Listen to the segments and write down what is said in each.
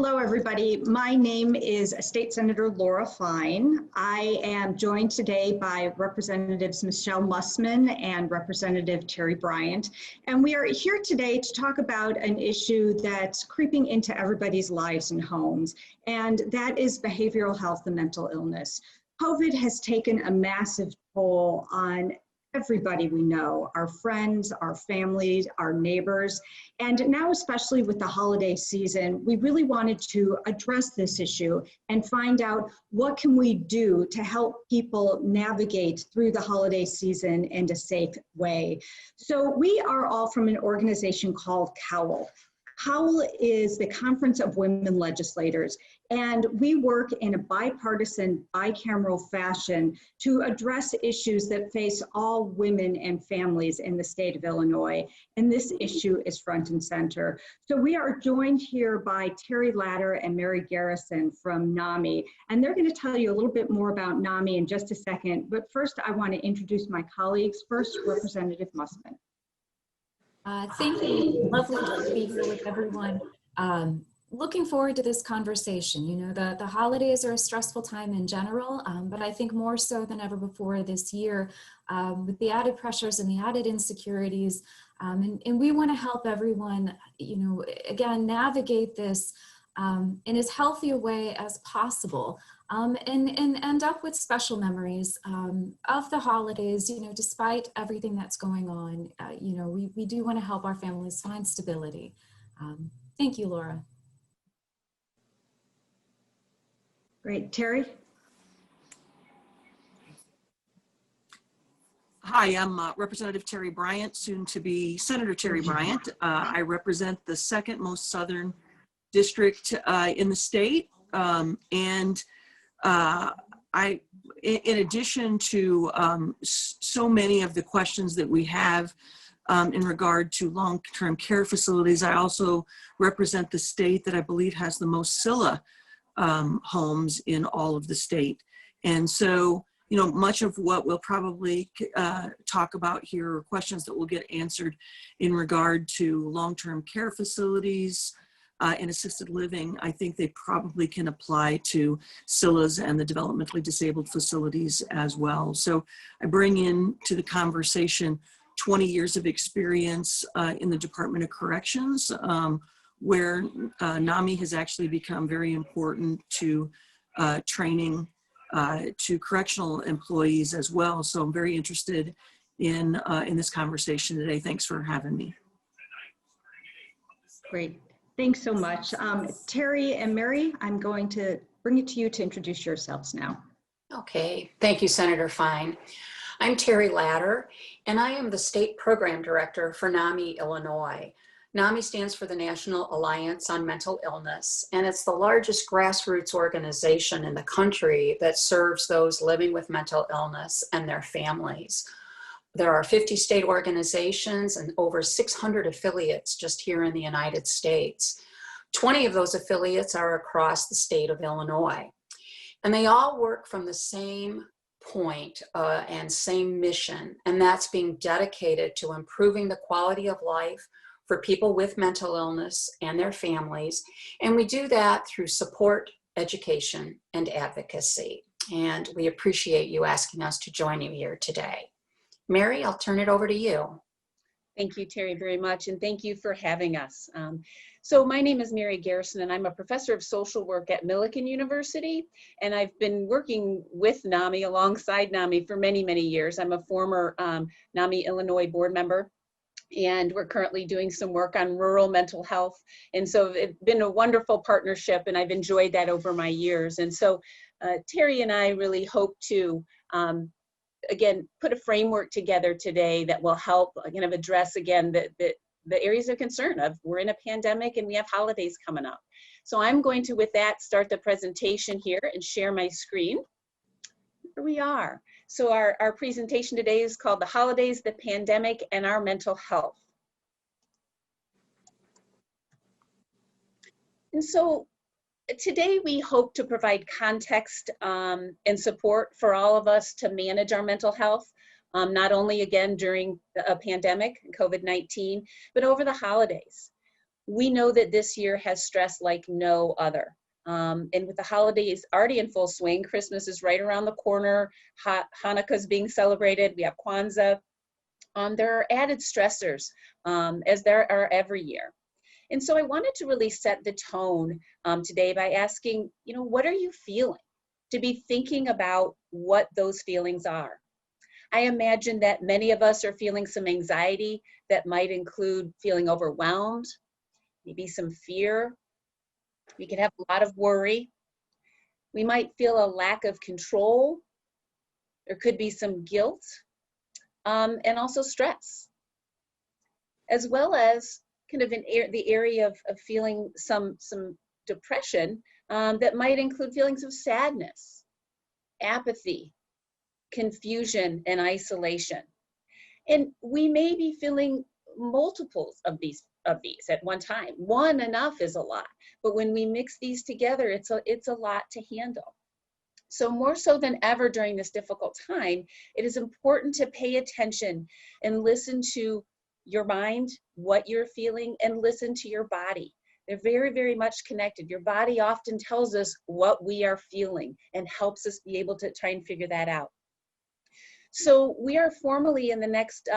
Hello, everybody. My name is State Senator Laura Fine. I am joined today by Representatives Michelle Mussman and Representative Terri Bryant. And we are here today to talk about an issue that's creeping into everybody's lives and homes, and that is behavioral health and mental illness. COVID has taken a massive toll on everybody we know, our friends, our families, our neighbors. And now, especially with the holiday season, we really wanted to address this issue and find out what can we do to help people navigate through the holiday season in a safe way. So we are all from an organization called COWL. COWL is the Conference of Women Legislators, and we work in a bipartisan, bicameral fashion to address issues that face all women and families in the state of Illinois, and this issue is front and center. So we are joined here by Terri Latter and Mary Garrison from NAMI, and they're going to tell you a little bit more about NAMI in just a second, but first I want to introduce my colleagues. First, Representative Mussman. Thank you. Lovely to be here with everyone. Looking forward to this conversation. You know, the holidays are a stressful time in general, but I think more so than ever before this year with the added pressures and the added insecurities. And we want to help everyone, you know, again, navigate this in as healthy a way as possible. And end up with special memories of the holidays, you know, despite everything that's going on. You know, we do want to help our families find stability. Thank you, Laura. Great. Terri? Hi, I'm Representative Terri Bryant, soon to be Senator Terri Bryant. I represent the second most southern district in the state, and in addition to so many of the questions that we have in regard to long-term care facilities, I also represent the state that I believe has the most SILA homes in all of the state. And so, you know, much of what we'll probably talk about here are questions that will get answered in regard to long-term care facilities, and assisted living. I think they probably can apply to SILAs and the developmentally disabled facilities as well. So I bring into the conversation 20 years of experience in the Department of Corrections, where NAMI has actually become very important to training to correctional employees as well. So I'm very interested in this conversation today. Thanks for having me. Great. Thanks so much. Terri and Mary, I'm going to bring it to you to introduce yourselves now. Okay, thank you, Senator Fine. I'm Terri Latter, and I am the State Program Director for NAMI Illinois. NAMI stands for the National Alliance on Mental Illness, and it's the largest grassroots organization in the country that serves those living with mental illness and their families. There are 50 state organizations and over 600 affiliates just here in the United States. 20 of those affiliates are across the state of Illinois. And they all work from the same point and same mission, and that's being dedicated to improving the quality of life for people with mental illness and their families. And we do that through support, education, and advocacy. And we appreciate you asking us to join you here today. Mary, I'll turn it over to you. Thank you, Terri, very much, and thank you for having us. So my name is Mary Garrison, and I'm a professor of social work at Millikan University, and I've been working with NAMI, alongside NAMI, for many, many years. I'm a former NAMI Illinois board member, and we're currently doing some work on rural mental health. And so it's been a wonderful partnership, and I've enjoyed that over my years. And so Terri and I really hope to again, put a framework together today that will help kind of address, again, the areas of concern of we're in a pandemic and we have holidays coming up. So I'm going to, with that, start the presentation here and share my screen. Here we are. So our presentation today is called The Holidays, the Pandemic, and Our Mental Health. And so today, we hope to provide context and support for all of us to manage our mental health, not only, again, during a pandemic, COVID-19, but over the holidays. We know that this year has stress like no other. And with the holidays already in full swing, Christmas is right around the corner, Hanukkah is being celebrated, we have Kwanzaa. There are added stressors, as there are every year. And so I wanted to really set the tone today by asking, what are you feeling? To be thinking about what those feelings are. I imagine that many of us are feeling some anxiety that might include feeling overwhelmed, maybe some fear. We can have a lot of worry. We might feel a lack of control. There could be some guilt, and also stress, as well as kind of the area of feeling some depression that might include feelings of sadness, apathy, confusion, and isolation. And we may be feeling multiples of these at one time. One enough is a lot, but when we mix these together, it's a lot to handle. So more so than ever during this difficult time, it is important to pay attention and listen to your mind, what you're feeling, and listen to your body. They're very, very much connected. Your body often tells us what we are feeling and helps us be able to try and figure that out. So we are formally in the next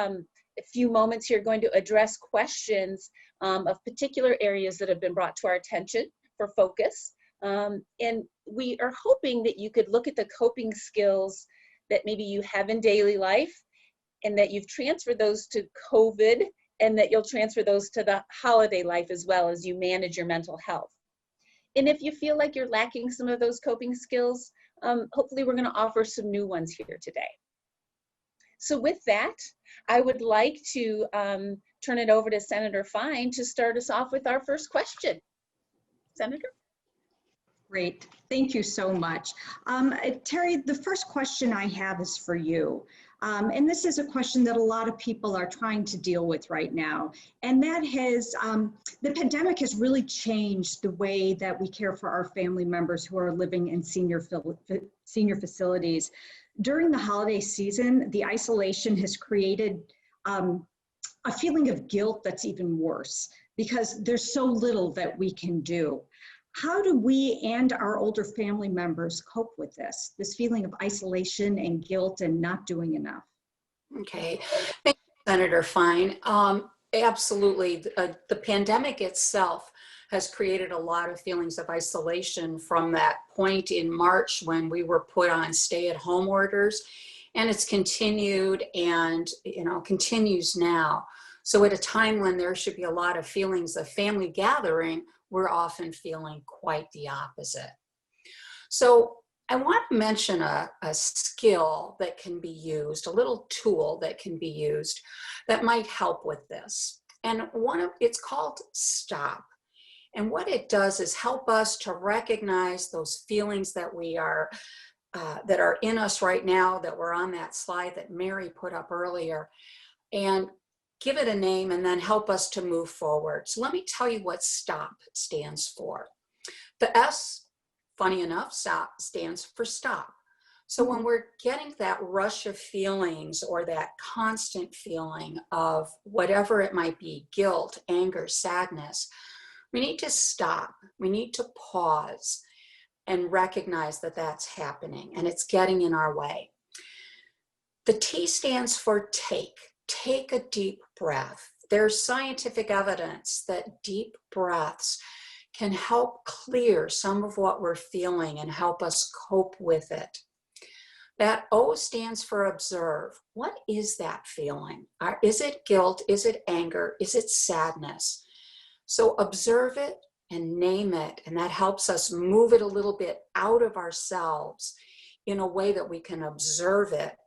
few moments here going to address questions of particular areas that have been brought to our attention for focus. And we are hoping that you could look at the coping skills that maybe you have in daily life and that you've transferred those to COVID and that you'll transfer those to the holiday life as well as you manage your mental health. And if you feel like you're lacking some of those coping skills, hopefully we're going to offer some new ones here today. So with that, I would like to turn it over to Senator Fine to start us off with our first question. Senator? Great, thank you so much. Terri, the first question I have is for you. And this is a question that a lot of people are trying to deal with right now. And that has, the pandemic has really changed the way that we care for our family members who are living in senior facilities. During the holiday season, the isolation has created a feeling of guilt that's even worse because there's so little that we can do. How do we and our older family members cope with this feeling of isolation and guilt and not doing enough? Okay, thank you, Senator Fine. Absolutely, the pandemic itself has created a lot of feelings of isolation from that point in March when we were put on stay-at-home orders, and it's continued and continues now. So at a time when there should be a lot of feelings of family gathering, we're often feeling quite the opposite. So I want to mention a skill that can be used, a little tool that can be used that might help with this. And it's called STOP. And what it does is help us to recognize those feelings that that are in us right now, that were on that slide that Mary put up earlier, and give it a name and then help us to move forward. So let me tell you what STOP stands for. The S, funny enough, STOP stands for stop. So when we're getting that rush of feelings or that constant feeling of whatever it might be, guilt, anger, sadness, we need to stop. We need to pause and recognize that that's happening and it's getting in our way. The T stands for take. Take a deep breath. There's scientific evidence that deep breaths can help clear some of what we're feeling and help us cope with it. That O stands for observe. What is that feeling? Is it guilt? Is it anger? Is it sadness? So observe it and name it, and that helps us move it a little bit out of ourselves in a way that we can observe it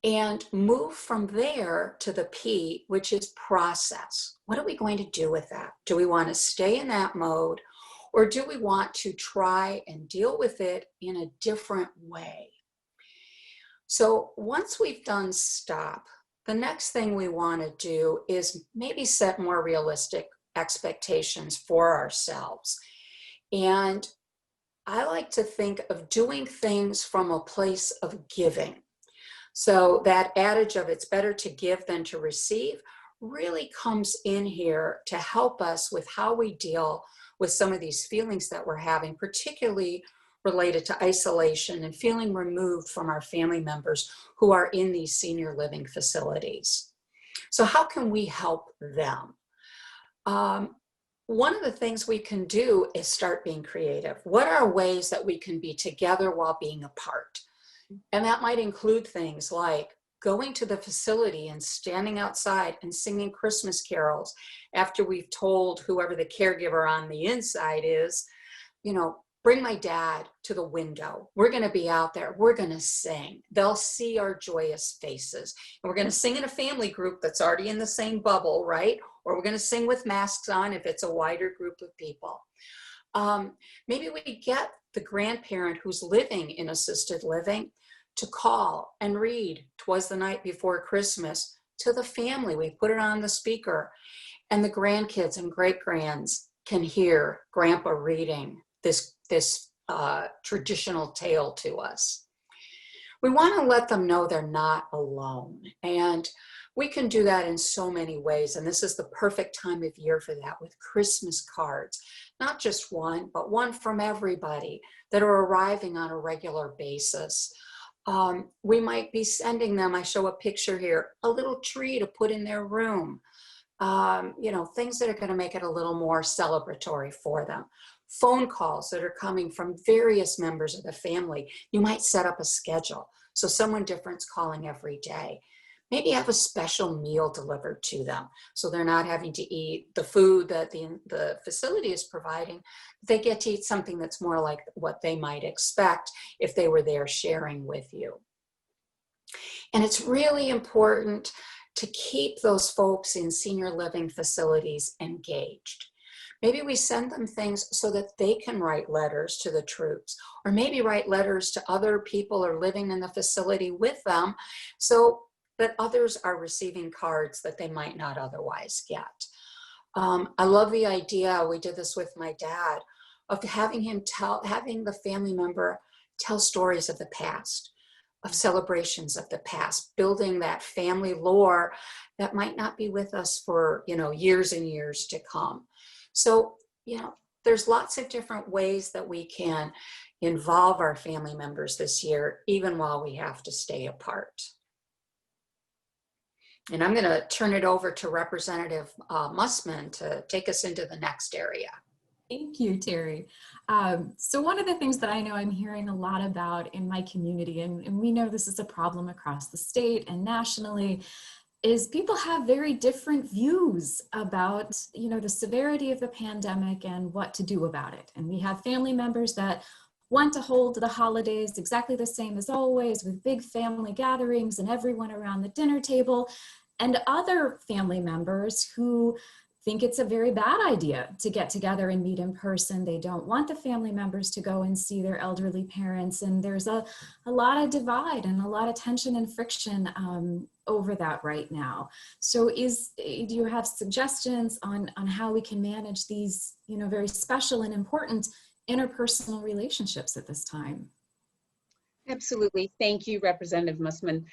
and move from there to the P, which is process. What are we going to do with that? Do we want to stay in that mode, or do we want to try and deal with it in a different way? So once we've done stop, the next thing we want to do is maybe set more realistic expectations for ourselves. And I like to think of doing things from a place of giving. So that adage of it's better to give than to receive really comes in here to help us with how we deal with some of these feelings that we're having, particularly related to isolation and feeling removed from our family members who are in these senior living facilities. So how can we help them? One of the things we can do is start being creative. What are ways that we can be together while being apart? And that might include things like going to the facility and standing outside and singing Christmas carols after we've told whoever the caregiver on the inside is, you know, bring my dad to the window. We're going to be out there. We're going to sing. They'll see our joyous faces. And we're going to sing in a family group that's already in the same bubble, right? Or we're going to sing with masks on if it's a wider group of people. Maybe we get the grandparent who's living in assisted living to call and read "'Twas the Night Before Christmas" to the family. We put it on the speaker, and the grandkids and great-grands can hear Grandpa reading this traditional tale to us. We want to let them know they're not alone, and we can do that in so many ways, and this is the perfect time of year for that, with Christmas cards. Not just one, but one from everybody that are arriving on a regular basis. We might be sending them, I show a picture here, a little tree to put in their room. You know, things that are going to make it a little more celebratory for them. Phone calls that are coming from various members of the family. You might set up a schedule, so someone different's calling every day. Maybe have a special meal delivered to them, so they're not having to eat the food that the facility is providing. They get to eat something that's more like what they might expect if they were there sharing with you. And it's really important to keep those folks in senior living facilities engaged. Maybe we send them things so that they can write letters to the troops, or maybe write letters to other people or living in the facility with them, so that others are receiving cards that they might not otherwise get. I love the idea, we did this with my dad, of having the family member tell stories of the past, of celebrations of the past, building that family lore that might not be with us for, you know, years and years to come. So, you know, there's lots of different ways that we can involve our family members this year, even while we have to stay apart. And I'm going to turn it over to Representative Mussman to take us into the next area. Thank you, Terry. So one of the things that I know I'm hearing a lot about in my community, and we know this is a problem across the state and nationally, is people have very different views about, you know, the severity of the pandemic and what to do about it. And we have family members that want to hold the holidays exactly the same as always, with big family gatherings and everyone around the dinner table, and other family members who think it's a very bad idea to get together and meet in person. They don't want the family members to go and see their elderly parents. And there's a lot of divide and a lot of tension and friction over that right now. So do you have suggestions on how we can manage these, you know, very special and important interpersonal relationships at this time? Absolutely. Thank you, Representative Mussman.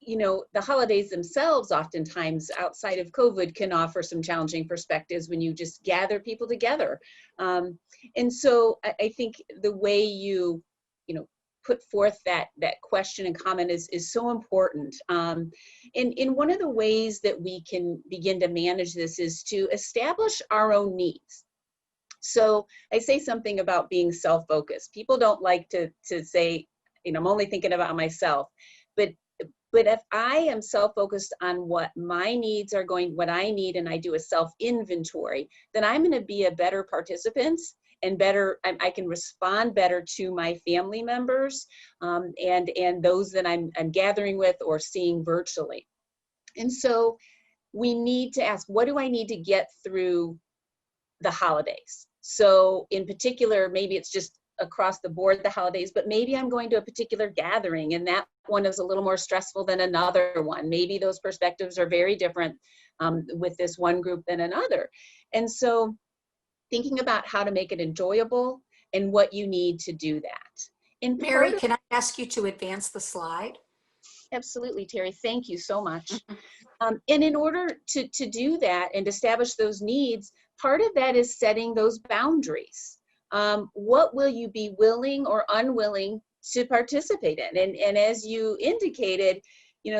You know, the holidays themselves oftentimes outside of COVID can offer some challenging perspectives when you just gather people together. And so I think the way you put forth that question and comment is so important. And one of the ways that we can begin to manage this is to establish our own needs. So I say something about being self-focused. People don't like to say, you know, I'm only thinking about myself, but if I am self-focused on what my needs are what I need, and I do a self-inventory, then I'm going to be a better participant and I can respond better to my family members and those that I'm gathering with or seeing virtually. And so we need to ask, what do I need to get through the holidays? So in particular, maybe it's just across the board the holidays, but maybe I'm going to a particular gathering and that one is a little more stressful than another one. Maybe those perspectives are very different with this one group than another. And so thinking about how to make it enjoyable and what you need to do that. And Mary, can I ask you to advance the slide? Absolutely, Terri. Thank you so much. And in order to do that and establish those needs, part of that is setting those boundaries. What will you be willing or unwilling to participate in? And as you indicated,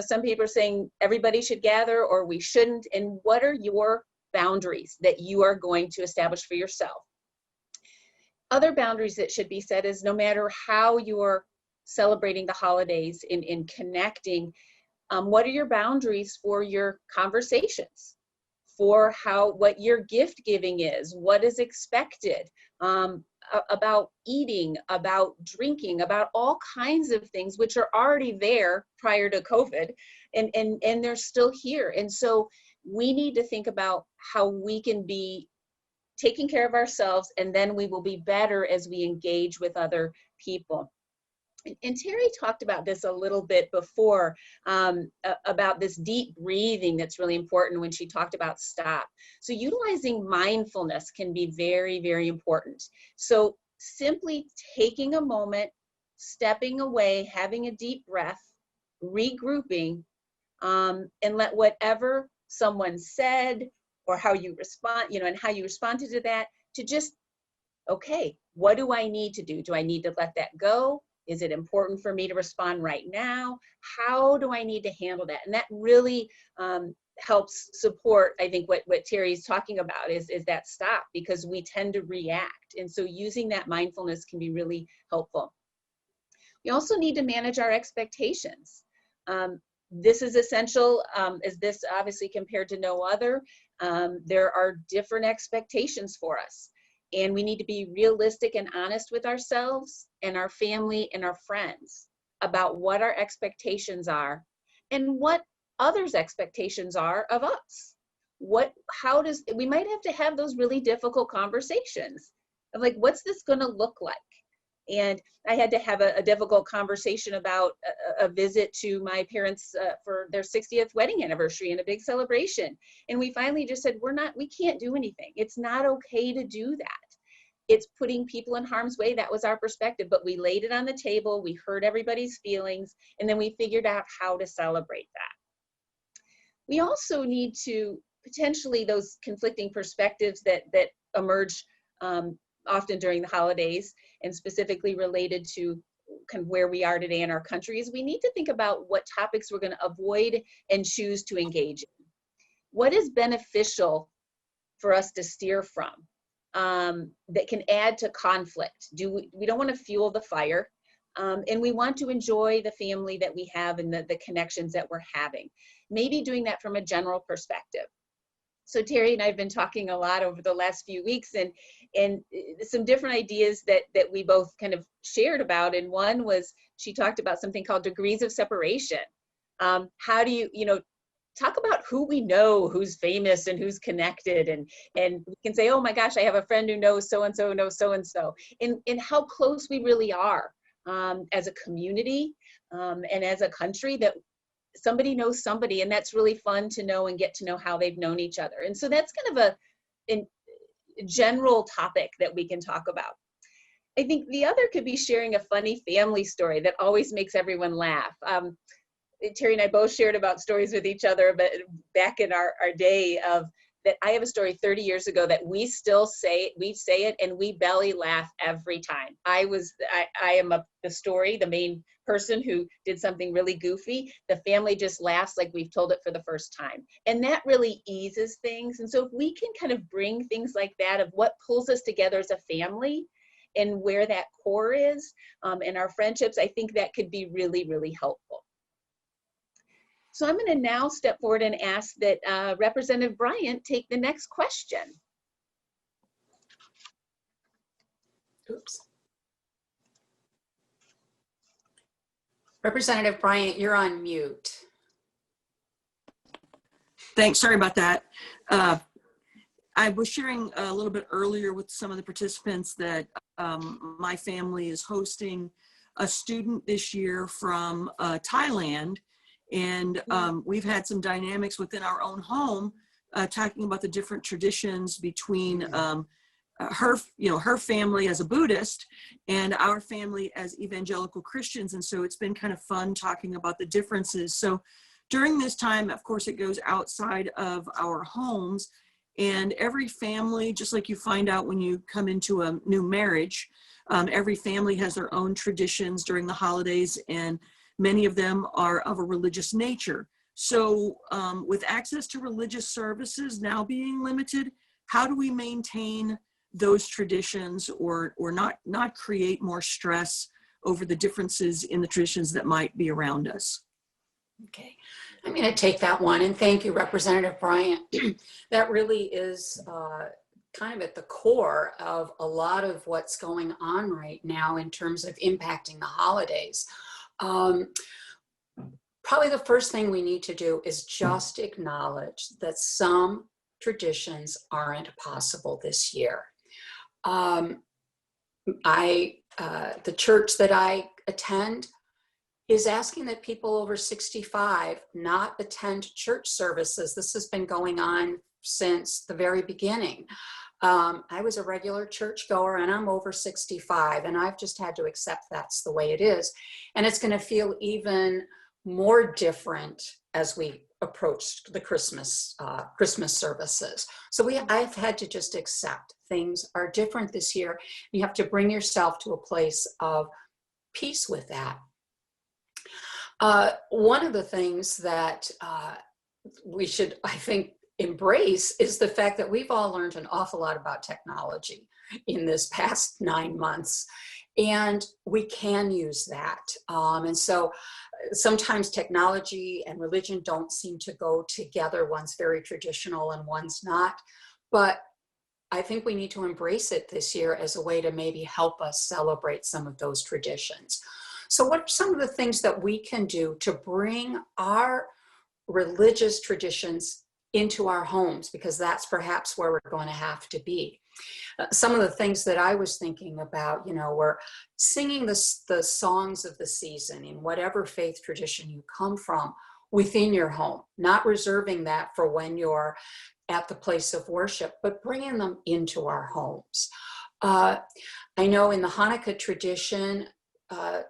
some people are saying everybody should gather or we shouldn't. And what are your boundaries that you are going to establish for yourself? Other boundaries that should be set is no matter how you're celebrating the holidays in connecting, what are your boundaries for your conversations, for what your gift giving is, what is expected, about eating, about drinking, about all kinds of things which are already there prior to COVID, and they're still here. And so we need to think about how we can be taking care of ourselves, and then we will be better as we engage with other people. And Terri talked about this a little bit before, about this deep breathing that's really important when she talked about stop. So utilizing mindfulness can be very, very important. So simply taking a moment, stepping away, having a deep breath, regrouping, and let whatever someone said or how you respond, and how you responded to that, to just, okay, what do I need to do? Do I need to let that go? Is it important for me to respond right now? How do I need to handle that? And that really helps support, I think, what Terri's talking about is that stop, because we tend to react. And so using that mindfulness can be really helpful. We also need to manage our expectations. This is essential, as this obviously compared to no other. There are different expectations for us. And we need to be realistic and honest with ourselves and our family and our friends about what our expectations are and what others' expectations are of us. We might have to have those really difficult conversations of like, what's this gonna look like? And I had to have a difficult conversation about a visit to my parents for their 60th wedding anniversary and a big celebration. And we finally just said, we can't do anything. It's not okay to do that. It's putting people in harm's way. That was our perspective, but we laid it on the table. We heard everybody's feelings, and then we figured out how to celebrate that. We also need to potentially those conflicting perspectives that emerge often during the holidays, and specifically related to kind of where we are today in our country, is we need to think about what topics we're going to avoid and choose to engage in. What is beneficial for us to steer from that can add to conflict? We don't want to fuel the fire, and we want to enjoy the family that we have and the connections that we're having. Maybe doing that from a general perspective. So Terri and I have been talking a lot over the last few weeks, and some different ideas that we both kind of shared about. And one was, she talked about something called degrees of separation. How do you talk about who we know, who's famous and who's connected, and we can say, oh my gosh, I have a friend who knows so-and-so knows so-and-so, and how close we really are as a community and as a country, that somebody knows somebody, and that's really fun to know and get to know how they've known each other. And so that's kind of a general topic that we can talk about. I think the other could be sharing a funny family story that always makes everyone laugh. Terri and I both shared about stories with each other, but back in our day of that, I have a story 30 years ago that we still say it and we belly laugh every time. I am the main person who did something really goofy. The family just laughs like we've told it for the first time. And that really eases things. And so if we can kind of bring things like that of what pulls us together as a family and where that core is in our friendships, I think that could be really, really helpful. So I'm going to now step forward and ask that Representative Bryant take the next question. Oops. Representative Bryant, you're on mute. Thanks, sorry about that. I was sharing a little bit earlier with some of the participants that my family is hosting a student this year from Thailand. And we've had some dynamics within our own home, talking about the different traditions between her family as a Buddhist and our family as evangelical Christians. And so it's been kind of fun talking about the differences. So during this time, of course, it goes outside of our homes, and every family, just like you find out when you come into a new marriage, every family has their own traditions during the holidays, and many of them are of a religious nature. So with access to religious services now being limited, how do we maintain those traditions or not create more stress over the differences in the traditions that might be around us? Okay, I'm going to take that one, and thank you, Representative Bryant. That really is kind of at the core of a lot of what's going on right now in terms of impacting the holidays. Probably the first thing we need to do is just acknowledge that some traditions aren't possible this year. The church that I attend is asking that people over 65 not attend church services. This has been going on since the very beginning. I was a regular churchgoer, and I'm over 65, and I've just had to accept that's the way it is. And it's going to feel even more different as we approach the Christmas services. So I've had to just accept things are different this year. You have to bring yourself to a place of peace with that. One of the things that we should, I think, embrace is the fact that we've all learned an awful lot about technology in this past 9 months, and we can use that. And so sometimes technology and religion don't seem to go together. One's very traditional and one's not, but I think we need to embrace it this year as a way to maybe help us celebrate some of those traditions. So what are some of the things that we can do to bring our religious traditions into our homes? Because that's perhaps where we're going to have to be. Some of the things that I was thinking about, we're singing the songs of the season in whatever faith tradition you come from within your home, not reserving that for when you're at the place of worship, but bringing them into our homes. I know in the Hanukkah tradition,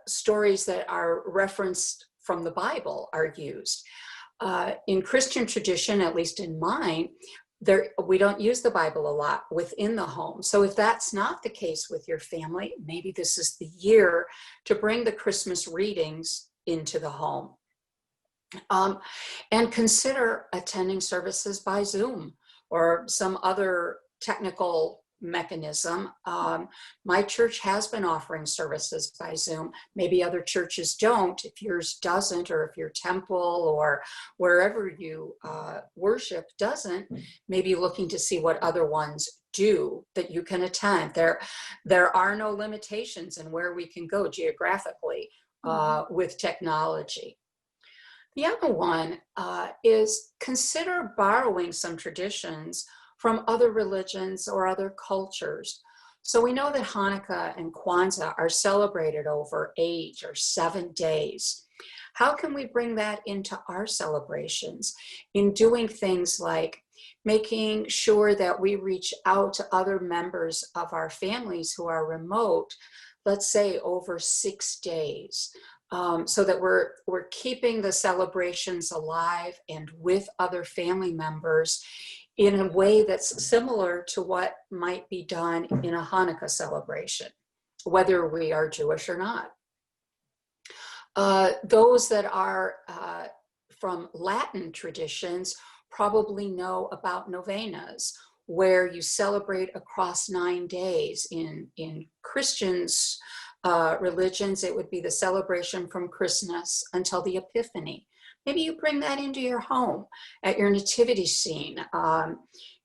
stories that are referenced from the Bible are used. In Christian tradition, at least in mine, we don't use the Bible a lot within the home. So if that's not the case with your family, maybe this is the year to bring the Christmas readings into the home. And consider attending services by Zoom or some other technical mechanism. My church has been offering services by Zoom. Maybe other churches don't. If yours doesn't, or if your temple or wherever you worship doesn't, maybe looking to see what other ones do that you can attend. There are no limitations in where we can go geographically with technology. The other one is consider borrowing some traditions from other religions or other cultures. So we know that Hanukkah and Kwanzaa are celebrated over 8 or 7 days. How can we bring that into our celebrations in doing things like making sure that we reach out to other members of our families who are remote, let's say over 6 days, so that we're keeping the celebrations alive and with other family members in a way that's similar to what might be done in a Hanukkah celebration, whether we are Jewish or not. Those that are from Latin traditions probably know about novenas, where you celebrate across 9 days. In Christians' religions, it would be the celebration from Christmas until the Epiphany. Maybe you bring that into your home at your nativity scene.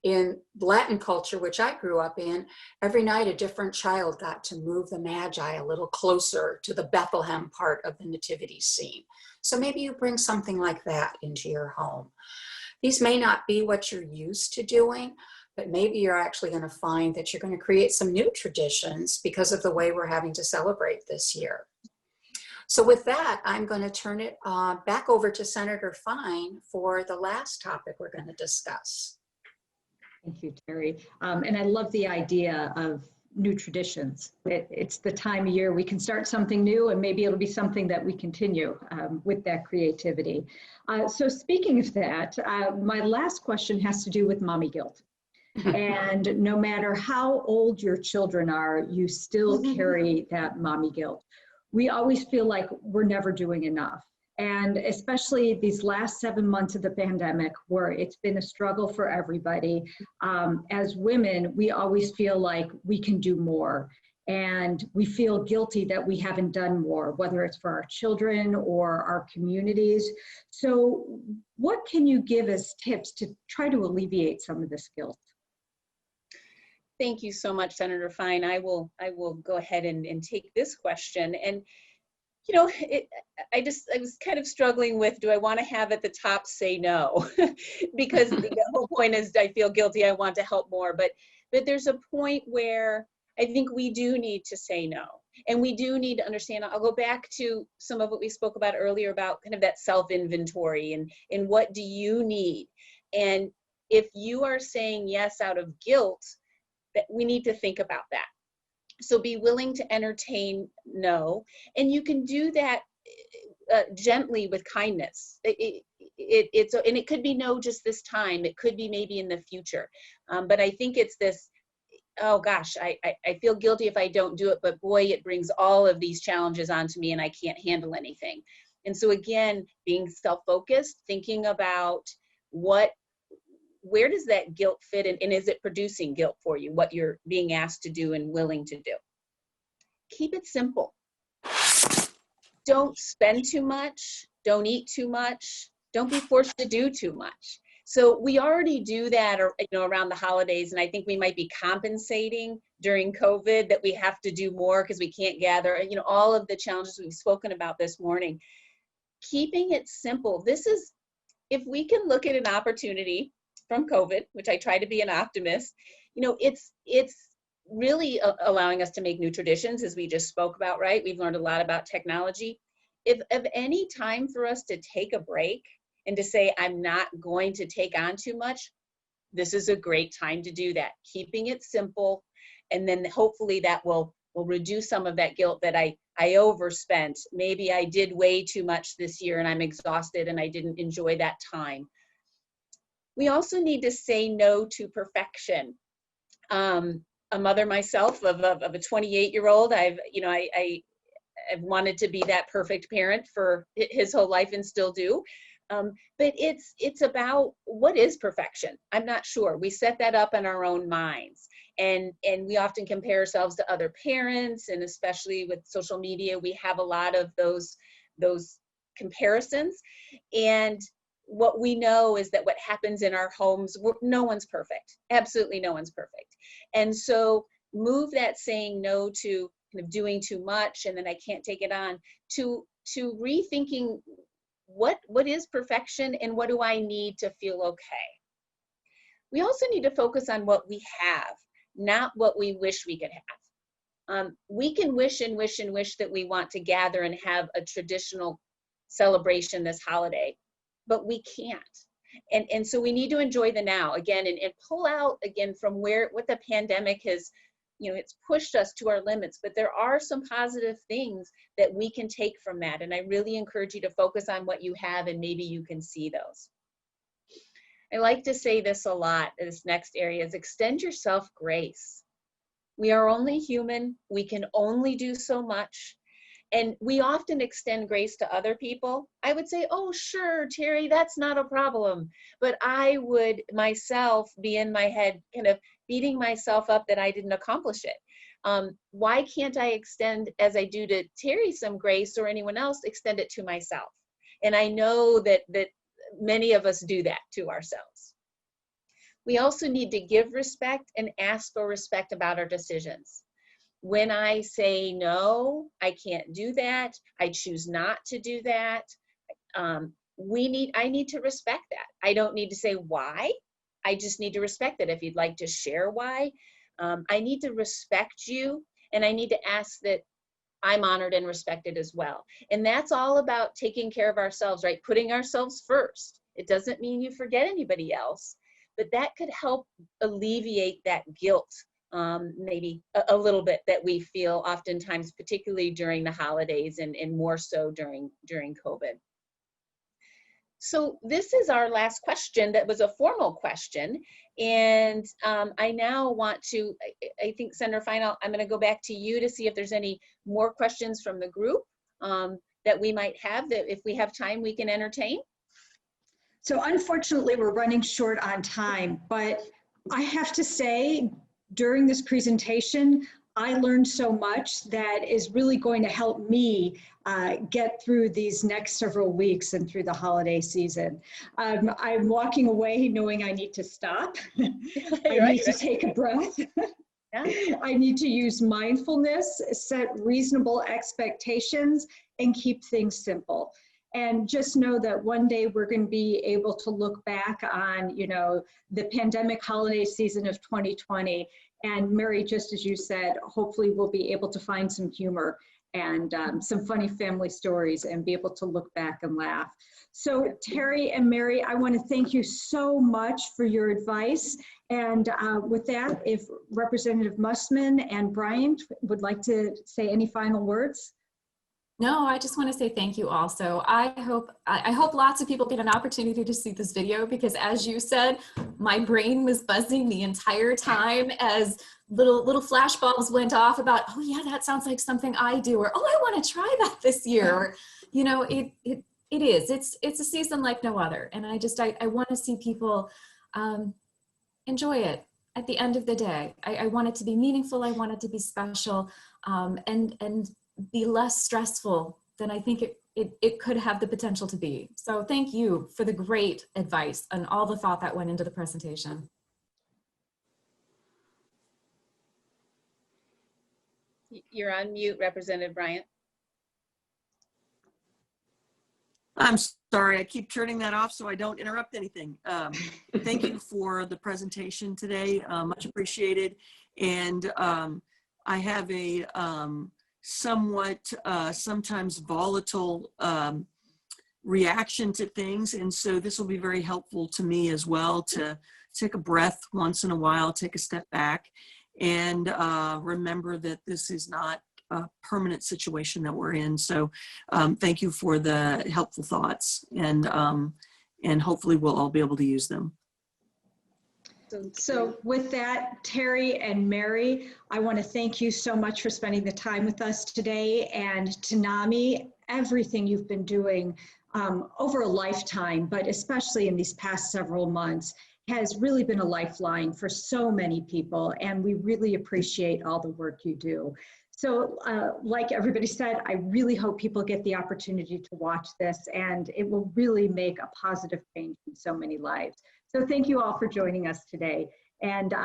In Latin culture, which I grew up in, every night a different child got to move the Magi a little closer to the Bethlehem part of the nativity scene. So maybe you bring something like that into your home. These may not be what you're used to doing, but maybe you're actually going to find that you're going to create some new traditions because of the way we're having to celebrate this year. So with that, I'm going to turn it back over to Senator Fine for the last topic we're going to discuss. Thank you, Terri. And I love the idea of new traditions. It's the time of year we can start something new, and maybe it'll be something that we continue with that creativity. So speaking of that, my last question has to do with mommy guilt. And no matter how old your children are, you still carry that mommy guilt. We always feel like we're never doing enough. And especially these last 7 months of the pandemic, where it's been a struggle for everybody. As women, we always feel like we can do more. And we feel guilty that we haven't done more, whether it's for our children or our communities. So what can you give as tips to try to alleviate some of this guilt? Thank you so much, Senator Fine. I will go ahead and take this question. And you know, I was kind of struggling with, do I want to have at the top say no? Because the whole point is I feel guilty, I want to help more. But there's a point where I think we do need to say no. And we do need to understand, I'll go back to some of what we spoke about earlier about kind of that self-inventory and what do you need? And if you are saying yes out of guilt, that we need to think about that. So be willing to entertain no, and you can do that gently with kindness. And it could be no just this time. It could be maybe in the future. But I think it's this, oh gosh, I feel guilty if I don't do it, but boy, it brings all of these challenges onto me and I can't handle anything. And so again, being self-focused, thinking about where does that guilt fit in, and is it producing guilt for you, what you're being asked to do and willing to do? Keep it simple. Don't spend too much. Don't eat too much. Don't be forced to do too much. So we already do that, around the holidays, and I think we might be compensating during COVID that we have to do more because we can't gather, all of the challenges we've spoken about this morning. Keeping it simple. This is, if we can look at an opportunity from COVID, which I try to be an optimist, it's really allowing us to make new traditions, as we just spoke about, right? We've learned a lot about technology. If any time for us to take a break and to say, I'm not going to take on too much, this is a great time to do that. Keeping it simple, and then hopefully that will reduce some of that guilt that I overspent. Maybe I did way too much this year and I'm exhausted and I didn't enjoy that time. We also need to say no to perfection. A mother myself of a 28-year-old, I've wanted to be that perfect parent for his whole life and still do. But it's about, what is perfection? I'm not sure. We set that up in our own minds. And we often compare ourselves to other parents, and especially with social media, we have a lot of those comparisons. And what we know is that what happens in our homes, no one's perfect. Absolutely no one's perfect. And so move that saying no to kind of doing too much and then I can't take it on, to rethinking what is perfection and what do I need to feel okay. We also need to focus on what we have, not what we wish we could have. We can wish and wish and wish that we want to gather and have a traditional celebration this holiday, but we can't. And so we need to enjoy the now again, and pull out again from what the pandemic has, it's pushed us to our limits, but there are some positive things that we can take from that. And I really encourage you to focus on what you have, and maybe you can see those. I like to say this a lot, this next area is extend yourself grace. We are only human. We can only do so much. And we often extend grace to other people. I would say, oh, sure, Terri, that's not a problem. But I would myself be in my head kind of beating myself up that I didn't accomplish it. Why can't I extend, as I do to Terri, some grace, or anyone else, extend it to myself? And I know that many of us do that to ourselves. We also need to give respect and ask for respect about our decisions. When I say, no, I can't do that, I choose not to do that, I need to respect that. I don't need to say why. I just need to respect it. If you'd like to share why, I need to respect you, and I need to ask that I'm honored and respected as well. And that's all about taking care of ourselves, right? Putting ourselves first. It doesn't mean you forget anybody else, but that could help alleviate that guilt maybe a little bit that we feel oftentimes, particularly during the holidays and more so during COVID. So this is our last question that was a formal question. And I now want to, I think Senator Fine, I'm going to go back to you to see if there's any more questions from the group that we might have, that if we have time we can entertain. So unfortunately, we're running short on time, but I have to say, during this presentation, I learned so much that is really going to help me get through these next several weeks and through the holiday season. I'm walking away knowing I need to stop. I need to take a breath. Yeah. I need to use mindfulness, set reasonable expectations, and keep things simple. And just know that one day we're going to be able to look back on, you know, the pandemic holiday season of 2020. And Mary, just as you said, hopefully we'll be able to find some humor and some funny family stories and be able to look back and laugh. So Terri and Mary, I want to thank you so much for your advice. And with that, if Representative Mussman and Bryant would like to say any final words. No, I just want to say thank you also. I hope lots of people get an opportunity to see this video, because as you said, my brain was buzzing the entire time as little flashbulbs went off about, oh yeah, that sounds like something I do, or oh, I want to try that this year. Or, you know, it's a season like no other. And I want to see people enjoy it at the end of the day. I want it to be meaningful. I want it to be special, and be less stressful than I think it could have the potential to be. So thank you for the great advice and all the thought that went into the presentation. You're on mute, Representative Bryant. I'm sorry, I keep turning that off so I don't interrupt anything. Thank you for the presentation today, much appreciated. And I have a somewhat sometimes volatile reaction to things, and so this will be very helpful to me as well, to take a breath once in a while, take a step back, and remember that this is not a permanent situation that we're in. So thank you for the helpful thoughts, and hopefully we'll all be able to use them. So with that, Terri and Mary, I want to thank you so much for spending the time with us today. And to NAMI, everything you've been doing over a lifetime, but especially in these past several months, has really been a lifeline for so many people. And we really appreciate all the work you do. So like everybody said, I really hope people get the opportunity to watch this, and it will really make a positive change in so many lives. So thank you all for joining us today. And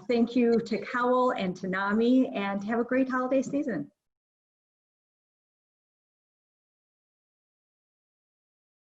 thank you to COWL and to NAMI, and have a great holiday season.